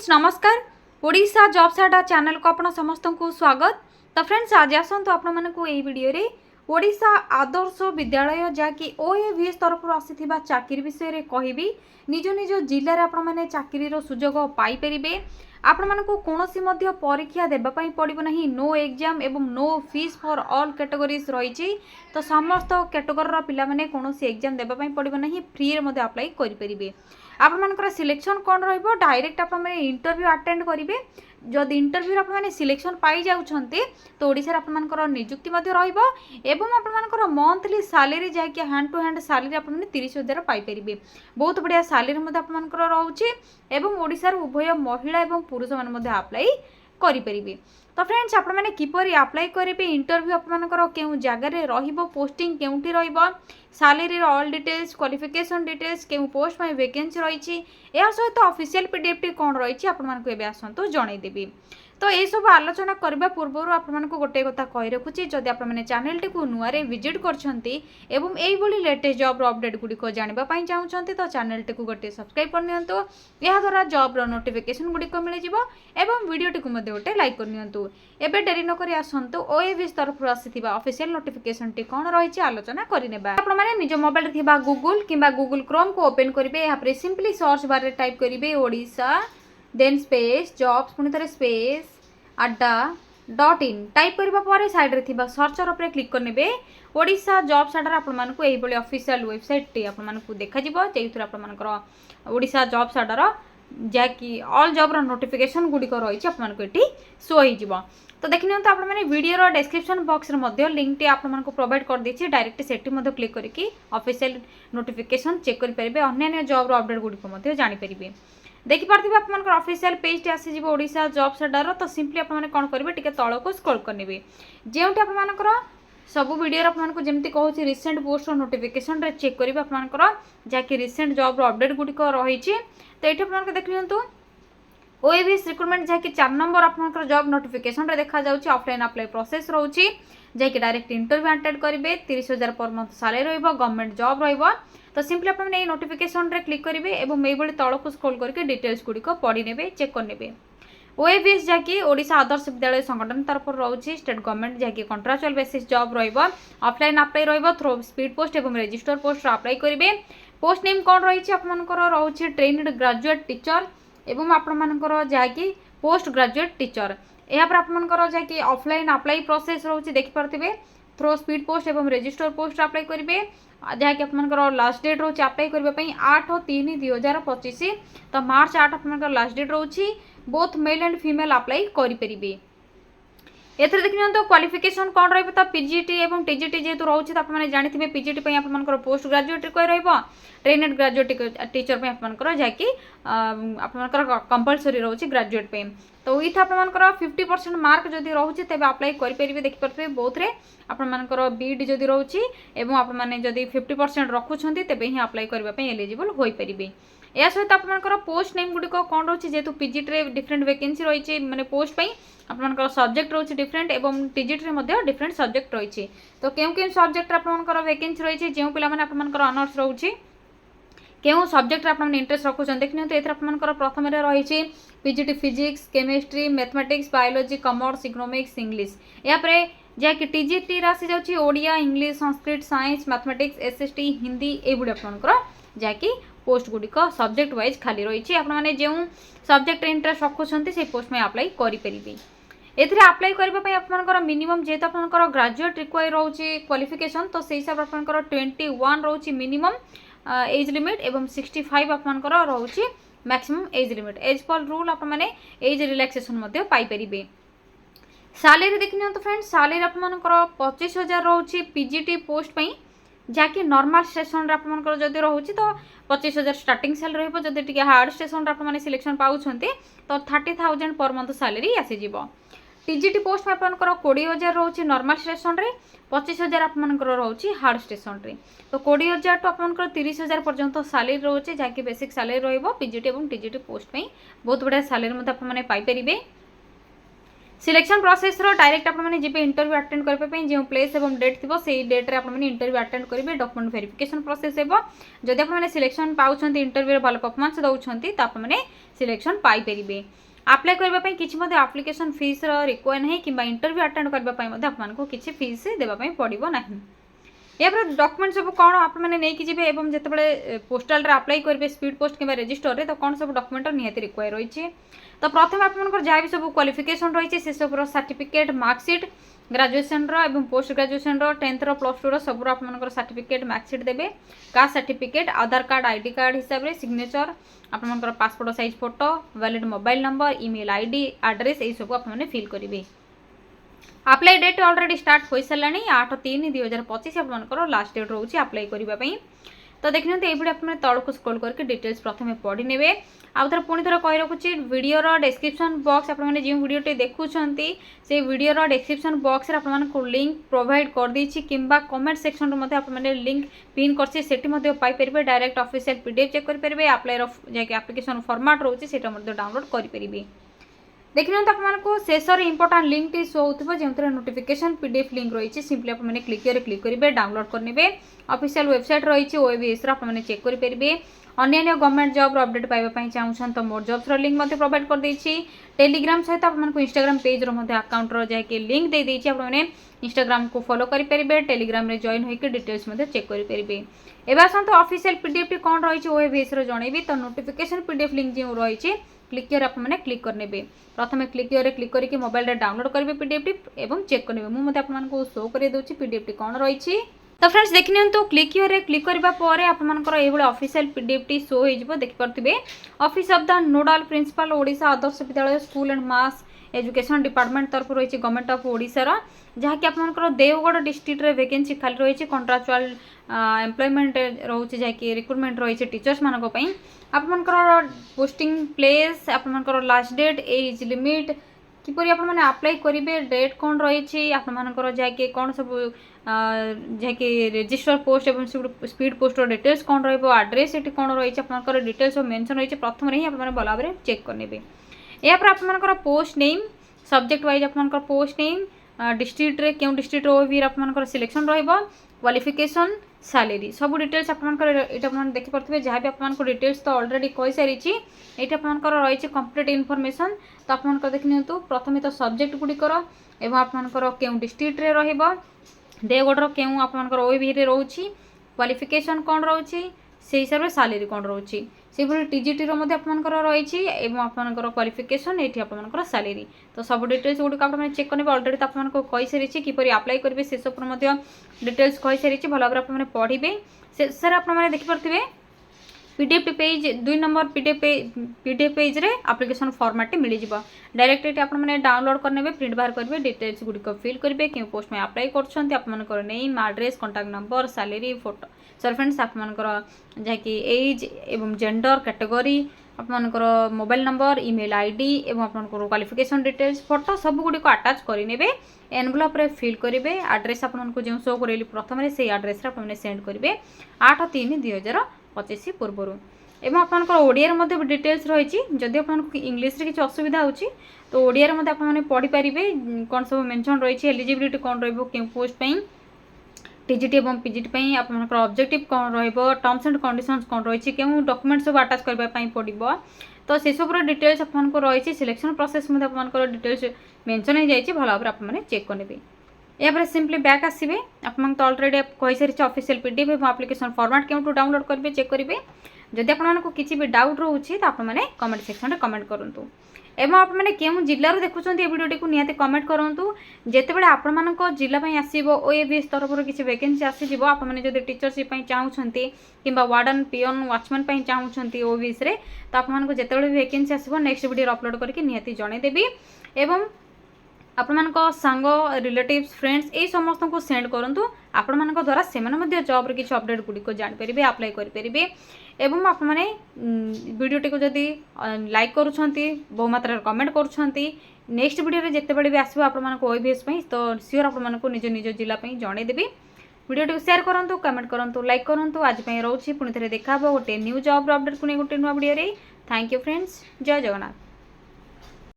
Friends नमस्कार Odisha job साडा channel को आपण समस्त को स्वागत। तो फ्रेंड्स आज आसतु आपण मानकु एई वीडियो रे ओडिशा आदर्श विद्यालय जहाँकि ओएवीएस तरफ आसीथिबा चाकरी विषय रे कहिबी। निज निज जिल्ला रे आपण माने चाकरी रो सुजोग पाई परिबे। आपण मानकु कोनोसी मध्य परीक्षा देबा पई पड़िबो नाही। नो एग्जाम एवं no fees for all categories रहिछि। तो समस्त कैटेगरी रो पिला माने कोनोसी एग्जाम देबा पई पड़िबो नाही। फ्री रे मध्य अप्लाई करि परिबे। आपण मानकर सिलेक्शन कौन रहिबो डायरेक्ट आपण माने इंटरव्यू अटेंड करिवे। जदि इंटरव्यू आपण माने सिलेक्शन पाई जाउछन्ते तो ओडिसा आपण मानकर नियुक्ति मध्ये रहिबो एवं आपण मानकर मंथली सैलरी जाय कि हैंड टू हैंड सैलरी आपण माने 30,000 पाई परिबे। बहुत बढ़िया सैलरी मध्ये आपण मानकर रहउछि एवं ओडिसा रो उभय महिला एवं पुरुष मान मध्ये अप्लाई करि परिबे। तो फ्रेंड्स आपण माने किपरि अप्लाई करिवे इंटरव्यू आपण मानकर केउ जगह रे रहिबो पोस्टिंग केउठी रहिबो सैलरी रो ऑल डिटेल्स क्वालिफिकेशन डिटेल्स केउ पोस्ट में वैकेंसी रहिछि या सहित ऑफिशियल पीडीएफ टी कोन रहिछि आपण मानकु एबे आसंतु जणै देबी। तो ये सब आलोचना करबा पूर्व आपण मानकु गोटे कथा कहि रखुछि जदि आपण माने चैनल टी को नुआरे विजिट करछंती एवं एई बोली लेटेस्ट जॉब रो अपडेट गुडी को जानिबा पई चाहउछंती तो चैनल टी को गोटे सब्सक्राइब कर नियंतु। या द्वारा जॉब रो नोटिफिकेशन गुडी को मिलि जिवो एवं वीडियो टी को मध्ये गोटे लाइक कर नियंतु। एबे डेरी न करी आसंतु ओएवीएस तरफ आसीथिबा ऑफिशियल नोटिफिकेशन टी कोन रहिछि आलोचना करिनेबा। आपण माने निज मोबाइल रे थिबा गूगल किबा गूगल क्रोम को ओपन करिवे। या पर सिंपली सर्च बार रे टाइप करिवे ओडिशा देन स्पेस जॉब्स पुनी तरे स्पेस adda.in टाइप करबा परे साइड रे थिबा सर्चर ऊपर क्लिक करनेबे। ओडिशा जॉब साडा आपण मानकु एही बोली ऑफिशियल वेबसाइट टी आपण मानकु देखा जिवो जेथुरा आपण मानकर ओडिशा जॉब साडा रो जाकि ऑल जॉब रो नोटिफिकेशन गुडी को रहिछि आपण मानकु एठी शो होई जिवो। तो देखिनियंतु आपण माने वीडियो रो डिस्क्रिप्शन बॉक्स रे मध्ये लिंक टी आपण मानकु प्रोवाइड कर देछि। डायरेक्ट सेठी मध्ये क्लिक करके ऑफिशियल नोटिफिकेशन चेक करि परिबे। अन्य जॉब रो अपडेट गुडी को मध्ये जानि परिबे। देखि पारथिबे आपण मानकर ऑफिशियल पेज टी आसी जिवो ओडिशा जॉब साडा तो सिंपली आपण माने कोन करिवे टिके तळ को स्क्रॉल करनेबे। जेउटी आपण मानकर सब वीडियो आपण मानकु जेमति कहूछि रिसेंट पोस्ट रो नोटिफिकेशन रे चेक करिवे आपण मानकर जाकि रिसेंट जॉब रो अपडेट गुडी को रहिछि। तो एठी आपण मानकर देखियंतु ओएवीएस रिक्रूटमेंट जाकि 4 नंबर आपण मानकर जॉब नोटिफिकेशन रे देखा जाउछि। ऑफलाइन अप्लाई प्रोसेस रहउछि जाकि डायरेक्ट इंटरव्यू अटेंड करिवे। 30,000 पर मंथ सैलरी रहइबो गवर्नमेंट जॉब रहइबो। तो सिंपली आपण ए नोटिफिकेशन रे क्लिक करिवे एवं एई बळी तळ को स्क्रॉल करके डिटेल्स गुडी को पढि नेबे चेक कर नेबे। ओएवीएस जाकि ओडिशा आदर्श विद्यालय संगठन तरफ रहउछि स्टेट गवर्नमेंट जाकि कॉन्ट्रैक्चुअल बेसिस जॉब रहइबो। ऑफलाइन अप्लाई रहइबो थ्रू स्पीड पोस्ट एवं रजिस्टर पोस्ट अप्लाई करिवे। पोस्ट नेम कोन रहिछि आपण मानकर रहउछि ट्रेन्ड ग्रेजुएट टीचर एवं आपण मानकर जाकि पोस्ट ग्रेजुएट टीचर। एहा पर आपण मानकर जाकि ऑफलाइन अप्लाई प्रोसेस रहउछि देखि परथिबे थ्रू स्पीड पोस्ट एवं रजिस्टर पोस्ट अप्लाई करिवे। जहाँकि आपंकर लास्ट डेट रोचे अप्लाई करने 8/3/2025। तो मार्च 8 आपंकर लास्ट डेट रोचे। Both male and female apply करें। एथरे देखिए क्वालिफिकेशन कौन रही तो पीजीटी एवं टीजीटी जेहेतु रोचे तो आपने जानी पीजीटी आपंकर पोस्ट ग्रेजुएट रहा ट्रेनेड ग्रेजुएट टीचर आपंकर जहाँकि आपंकर कंपलसरी रोचे ग्रेजुएट पे। तो विथ आपंकर 50% मार्क जदि रोचे तेज अप्लाई करेंगे। देखिपे बोथ रे आपंकर बीड जदि रोचे एवं आपने जदि 50% रखुंट तेज ही अप्लाई करने एलिजिबल हो पारे। या सहित आपंकर पोस्ट नेम गुड़िक कौन रोचे जेहेतु पीजीटी डिफरेंट वैकेंसी रही माने पोस्ट पे आपंकर सब्जेक्ट रोचे डिफरेंट एवं टीजीटी में डिफरेंट सब्जेक्ट रही। तो क्यों सब्जेक्ट आपंकर वैकेंसी रही जो पे ऑनर्स रोचे क्यों सब्जेक्ट आपने इंटरेस्ट रखुं देखिए। तो ये प्रथम रही PGT physics chemistry mathematics biology commerce economics English. यापर जहाँकि टीजीटी आसी जाऊँगी Odia English Sanskrit science mathematics SST Hindi ये आपंकर जहाँकि पोस्ट गुड़िक सब्जेक्ट वाइज खाली रही। आपने जो सब्जेक्ट इंटरेस्ट रखुंट से पोस्ट में अप्लाई करेंगे। एथिरे अप्लाई करने आपंकर मिनिमम जेहेतु आपंकर ग्रेजुएट रिक्वायर रोचे क्वालिफिकेशन तो से हिसाब से आपंकर 21 रोचे मिनिमम एज लिमिट एवं 65 आपंकर रोचे मैक्सिमम एज लिमिट। एज पर रूल आपने एज रिलैक्सेशन पाई परिबे। सैलरी देखिए तो फ्रेंड्स सैलरी आपंकर 25,000 रोचे पीजीटी पोस्ट पे जहाँकि नॉर्मल स्टेशन आपंकर जदि रोचे तो 25,000 स्टार्टिंग सैलरी रहिबो। जदि टिके हार्ड स्टेशन आपने सिलेक्शन पाउछन्ते तो 30,000 पर मंथ सैलरी आसीजिवो। टीजीटी पोस्ट में आपंकर 20,000 रोचे नॉर्मल स्टेशन रे 25,000 आपंकर रोचे हार्ड स्टेशन रे। तो 20,000 टू आपंकर 30,000 पर्यंत सैलरी रोचे जहाँकि बेसिक सैलरी रहिबो पीजीटी एवं टीजीटी पोस्ट पे बहुत बढ़िया सैलरी आपने पाई परिबे। सिलेक्शन प्रोसेस रो डायरेक्ट आपने जी इंटरव्यू अटेंड करने जो प्लेस और डेट थी से डेट्रे आपने इंटरव्यू अटेंड करेंगे डॉक्यूमेंट वेरिफिकेशन प्रोसेस हो जदि आपने सिलेक्शन पाँच इंटरव्यू भल परफॉर्मेंस दौरान तो आपने सिलेक्शन पाइपर अप्लाई करने किसी एप्लिकेशन फीस रिक्वायर नहीं कि इंटरव्यू अटेंड करने आपको किसी फीस देवाई पड़ो ना या डॉक्यूमेंट सब कौन आपने नहीं जी एवं जिते पोस्टाल अप्लाई करेंगे स्पीड पोस्ट कि रजिस्टर में तो कौन सब डॉक्यूमेंट निहाती रिक्वायर रही तो प्रथम आप जहाँ भी सब क्वालिफिकेशन रही है सब सर्टिफिकेट मार्कसीट ग्रेजुएशन एवं पोस्ट ग्रेजुएशन 10th प्लस 2 सब आप सर्टिफिकेट मार्कसीट देवे कास्ट सर्टिफिकेट आधार कार्ड आईडी कार्ड हिसाब से सिग्नेचर आपंकर passport size photo valid mobile number email ID address यही सब आपने फिल करेंगे अप्लाई डेट ऑलरेडी स्टार्ट हो सारा 8/3/2025 आपंकर लास्ट डेट रोचे अप्लाई करने तो देखिए ये वीडियो अपने तौक स्क्रॉल करके डिटेल्स प्रथम पढ़ी ने आउ थर पुणी थर कही रखुच्छी वीडियोर डिस्क्रिप्शन बॉक्स आपने जो वीडियोटी देखुंत से वीडियोर डिस्क्रिप्शन बॉक्स आपको लिंक प्रोवाइड कर देछि किंबा कमेंट सेक्शन रे आपने लिंक पिन करछि सेठी पाइपर डायरेक्ट ऑफिशियल पीडीएफ चेक करेंगे अप्लाई जैसे एप्लिकेशन फॉर्मेट रोचे से डाउनलोड करेंगे देखिए आपको शेष इंपोर्टाट लिंक टी शो हो जो नोटिफिकेशन पीडीएफ लिंक रही सिंपली आपने क्लिक करेंगे डाउनलोड करने ऑफिशियल वेबसाइट रही ओएबीएस आपने चेक करेंगे अन्य गवर्नमेंट जॉब अपडेट पाइबा चाहूँ तो मोर जॉब्स लिंक प्रोवाइड कर देछि टेलीग्राम सहित आपको इंस्टाग्राम पेज अकाउंट जैसे लिंक दे देछि आपने इंस्टाग्राम को फॉलो करेंगे टेलीग्राम रे जॉइन होकर डिटेल्स चेक करेंगे एवं आसतु ऑफिशियल पीडीएफ टी कौन रही ओएबीएस जनइबी तो नोटिफिकेशन पीडीएफ लिंक जो रही क्लिक आपने क्लिक करने प्रथम क्लिक क्लिक करके मोबाइल रे डाउनलोड करेंगे पीडीएफ टी एवं चेक करेंगे मुझे आपको शो कर दूसरी पीडीएफ टी कौन रही तो फ्रेंड्स देखि नियंतु क्लिक करने आपंकर ये ऑफिशियल पीडीएफ टी शो हो देखिपे office of the nodal principal Odisha Adarsha Vidyalaya school and mass education department तरफ रही गवर्नमेंट ऑफ ओडिशा जहाँकि आपंकर देवगढ़ डिस्ट्रिक्ट रे वैकेंसी खाली रही कंट्राक्चुअल एम्प्लॉयमेंट रोचे जहाँकि रिक्रुटमेंट रही टीचर्स मानी आपंकर पोस्टिंग प्लेस आपंकर लास्ट डेट एज लिमिट किपरि आपने अप्लाई करेंगे डेट कौन रही आपर जहाँकि कौन सब जहाँकि रजिस्टर पोस्ट और स्पीड पोस्टर डिटेल्स कौन रड्रेस ये कौन रही है डिटेल्स मेंशन रही प्रथम ही आप भल भाव चेक करेंगे यापर आपंकर पोस्ट नेम सब्जेक्ट वाइज आपंकर पोस्ट नेम डिस्ट्रिक्ट रे क्यों डिस्ट्रिक्ट भी आपंकर सिलेक्शन क्वालिफिकेशन सैलरी सब डिटेल्स आपंकर देखिपे जहाँ भी आपको डिटेल्स तो ऑलरेडी कही सारी ये आपंकर रही कंप्लीट इनफॉरमेशन तो आप देखिए प्रथम तो सब्जेक्ट गुड़िकर एवं आपंकर क्यों डिस्ट्रिक्ट रे रहिबो देवगढ़ क्यों आपंकर ओएबी रे रोची क्वालिफिकेशन कौन रोची से हिसाब से सैलरी कौन रोची से भाई टीजीटी आपंकर रही आपंकर क्वालिफिकेशन ये आपंकर सैलरी तो सब डिटेल्स गुड़िक आपने चेक करेंगे ऑलरेडी तो आपको कही सारी किपरि अप्लाई करेंगे से सब डिटेल्स कही सारी भल भाव आपने पढ़े से आपने देखिपे PDF page 2 number PDF page रे एप्लिकेशन फॉर्मेट मिल जाए डायरेक्ट ये आपने डाउनलोड करने प्रिंट बाहर करेंगे डिटेल्स गुड़िक फिल करेंगे क्यों पोस्ट में अप्लाई कर name address contact number salary photo sir friends आपंकर जहाँकि एज एवं जेंडर कैटेगरी आपंकर मोबाइल नंबर ईमेल आईडी एवं आपंकर क्वालिफिकेशन डिटेल्स फोटो सब गुड़िक अटाच करेंगे एनवेलप रे फिल करेंगे एड्रेस आपको जो शो करेली प्रथम से एड्रेस आपने सेंड करेंगे 8/3/2025 पूर्व एवं आपंकर ओडिया डिटेल्स रही जदि आपको इंग्लीश रे किसी असुविधा होची तो ओडिया आपने पढ़ी पारे कौन सब मेंशन रही एलिजिबिलिटी कौन क्यों पोस्ट पे टीजीटी और पीजीटी आपंकर ऑब्जेक्टिव कौन टर्म्स एंड कंडीशंस कौन रही क्यों डॉक्यूमेंट सब अटाच करने पड़ो तो से सब डिटेल्स आपको रही सिलेक्शन प्रोसेस आपंकर डिटेल्स मेंशन हो जाए भल भाव आपने चेक करेंगे यापर सिंपली बैक आसवे आपको तो ऑलरेडी कही सारी ऑफिशियल पीडीएफ और एप्लिकेशन फॉर्मेट क्यों डाउनलोड करेंगे चेक करेंगे जदि आपको किसी भी डाउट रोचे तो आपने कमेंट सेक्शन में कमेंट करूँ एवं आपने क्यों जिलूर देखुं ये वीडियोटी को निहाती कमेंट करूँ जितेबाला आपण जिला आसो ओएबीएस तरफ किसी वैकेंसी आसीज आपने जब टीचरशिप चाहूँगी कि वार्डन पियन वाचमैन चाहूँगी ओएबीएस रे तो आपको जिते भी वैकेंसी आसो नेक्स्ट वीडियो अपलोड करके निहाती जनईदेवी एवं आपण सांग रिलेटिव्स फ्रेंड्स ये समस्त को सेंड करूँ आपण द्वारा से जॉब रे किसी अपडेट गुड़िक जापर अप्लाई करेंगे एवं आपने वीडियोटी को जदि लाइक करुँच बहु मात्रा कमेंट करुँच नेक्स्ट वीडियो जिते बड़े भी आसो आपको ओएबीएस तो सियोर आपको निज निज जिला जनईदेवी वीडियो को शेयर करूँ कमेंट करूँ लाइक करूँ आज रोचे पुणी थे देखा गोटे न्यू जॉब अपडेट को गोटे नुआ वीडियो थैंक यू फ्रेंड्स जय जगन्नाथ।